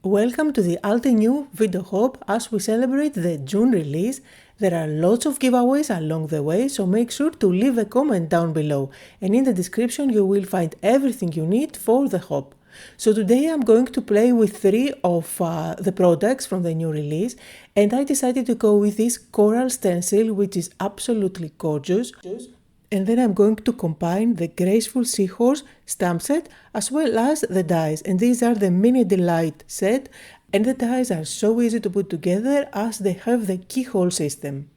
Welcome to the Altenew Video Hop as we celebrate the June release. There are lots of giveaways along the way, so make sure to leave a comment down below, and in the description you will find everything you need for the hop. So today I'm going to play with three of the products from the new release, and I decided to go with this coral stencil, which is absolutely gorgeous. And then I'm going to combine the Graceful Seahorse stamp set as well as the dies, and these are the Mini Delight set, and the dies are so easy to put together as they have the keyhole system.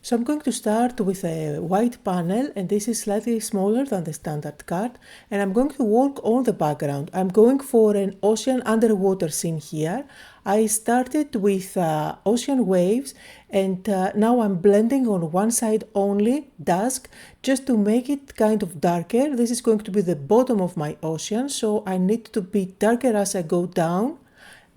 So I'm going to start with a white panel, and this is slightly smaller than the standard card, and I'm going to work on the background. I'm going for an ocean underwater scene here. I started with ocean waves, and now I'm blending on one side only, dusk, just to make it kind of darker. This is going to be the bottom of my ocean, so I need to be darker as I go down.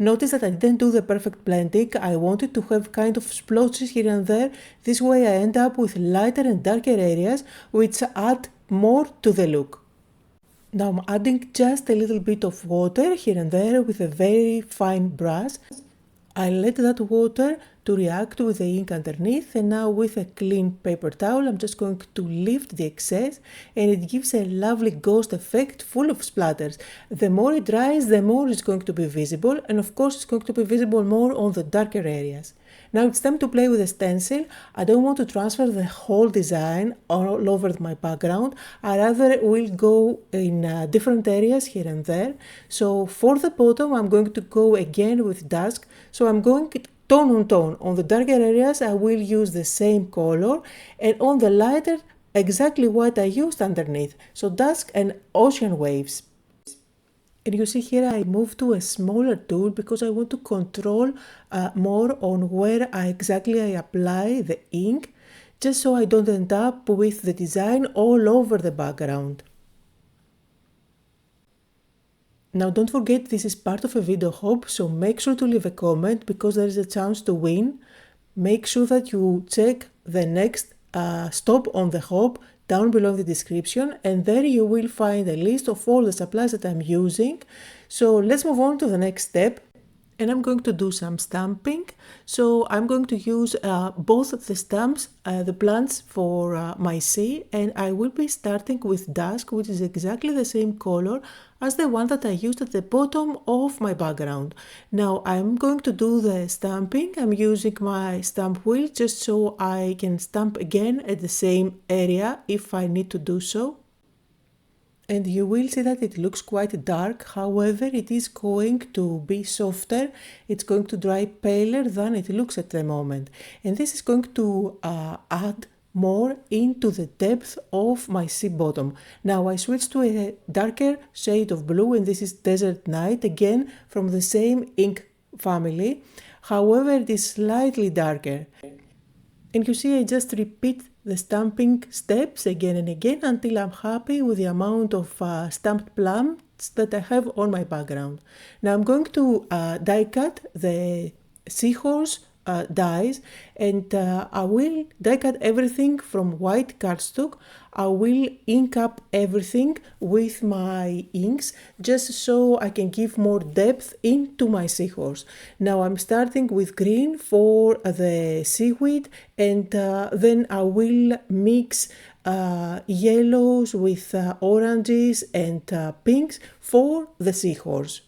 Notice that I didn't do the perfect blending. I wanted to have kind of splotches here and there. This way I end up with lighter and darker areas which add more to the look. Now I'm adding just a little bit of water here and there with a very fine brush. I let that water to react with the ink underneath, and now with a clean paper towel I'm just going to lift the excess, and it gives a lovely ghost effect full of splatters. The more it dries, the more it's going to be visible, and of course it's going to be visible more on the darker areas. Now it's time to play with the stencil. I don't want to transfer the whole design all over my background. I rather will go in different areas here and there. So for the bottom I'm going to go again with dusk. So I'm going tone on tone. On the darker areas I will use the same color, and on the lighter exactly what I used underneath. So dusk and ocean waves. And you see here I moved to a smaller tool because I want to control more on where exactly I apply the ink, just so I don't end up with the design all over the background. Now don't forget, this is part of a video hop, so make sure to leave a comment because there is a chance to win. Make sure that you check the next stop on the hop down below in the description, and there you will find a list of all the supplies that I'm using. So let's move on to the next step, and I'm going to do some stamping. So I'm going to use both the stamps, the plants for my sea, and I will be starting with dusk, which is exactly the same color as the one that I used at the bottom of my background. Now I'm going to do the stamping. I'm using my stamp wheel just so I can stamp again at the same area if I need to do so. And you will see that it looks quite dark, however it is going to be softer, it's going to dry paler than it looks at the moment. And this is going to add more into the depth of my sea bottom. Now I switched to a darker shade of blue, and this is Desert Night, again from the same ink family, however it is slightly darker. And you see I just repeat the stamping steps again and again until I'm happy with the amount of stamped plants that I have on my background. Now I'm going to die cut the Seahorse dies, and I will die cut everything from white cardstock. I will ink up everything with my inks just so I can give more depth into my seahorse. Now I'm starting with green for the seaweed, and then I will mix yellows with oranges and pinks for the seahorse.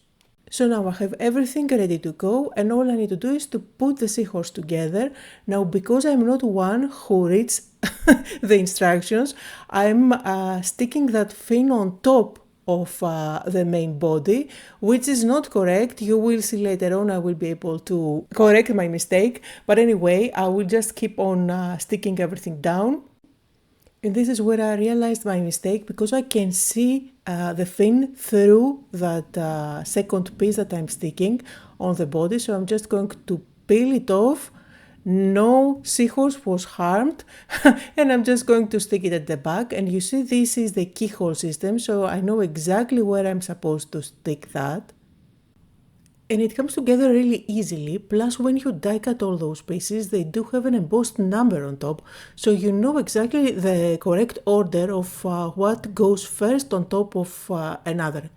So now I have everything ready to go, and all I need to do is to put the seahorse together. Now because I'm not one who reads the instructions, I'm sticking that fin on top of the main body, which is not correct. You will see later on I will be able to correct my mistake, but anyway I will just keep on sticking everything down. And this is where I realized my mistake, because I can see the fin through that second piece that I'm sticking on the body. So I'm just going to peel it off. No seahorse was harmed. And I'm just going to stick it at the back. And you see this is the keyhole system, so I know exactly where I'm supposed to stick that. And it comes together really easily, plus when you die cut all those pieces, they do have an embossed number on top, so you know exactly the correct order of what goes first on top of another.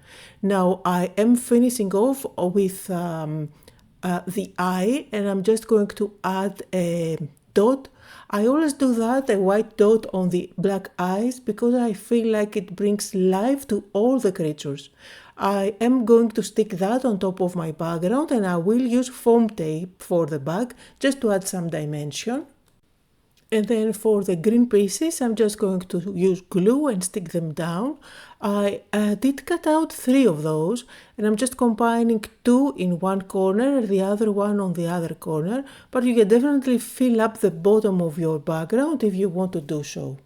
Now I am finishing off with the eye, and I'm just going to add a dot. I always do that, a white dot on the black eyes, because I feel like it brings life to all the creatures. I am going to stick that on top of my background, and I will use foam tape for the back just to add some dimension. And then for the green pieces, I'm just going to use glue and stick them down. I did cut out 3 of those, and I'm just combining 2 in one corner and the other one on the other corner, but you can definitely fill up the bottom of your background if you want to do so.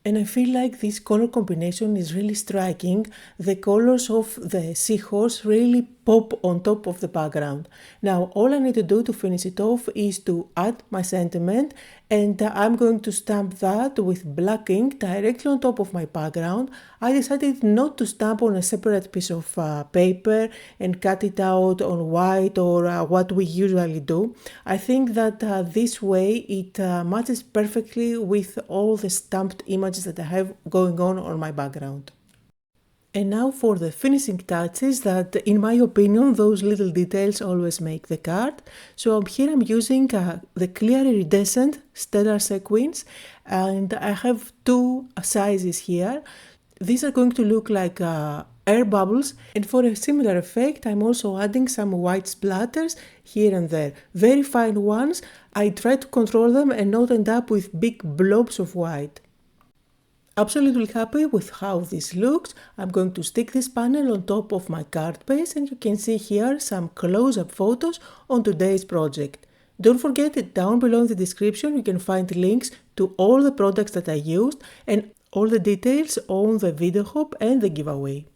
And I feel like this color combination is really striking. The colors of the seahorse really pop on top of the background. Now all I need to do to finish it off is to add my sentiment, and I'm going to stamp that with black ink directly on top of my background. I decided not to stamp on a separate piece of paper and cut it out on white or what we usually do. I think that this way it matches perfectly with all the stamped images that I have going on my background. And now for the finishing touches that, in my opinion, those little details always make the card. So here I'm using the clear iridescent stellar sequins, and I have 2 sizes here. These are going to look like air bubbles, and for a similar effect I'm also adding some white splatters here and there. Very fine ones. I try to control them and not end up with big blobs of white. Absolutely happy with how this looks. I'm going to stick this panel on top of my card base, and you can see here some close-up photos on today's project. Don't forget that down below in the description you can find links to all the products that I used and all the details on the video hop and the giveaway.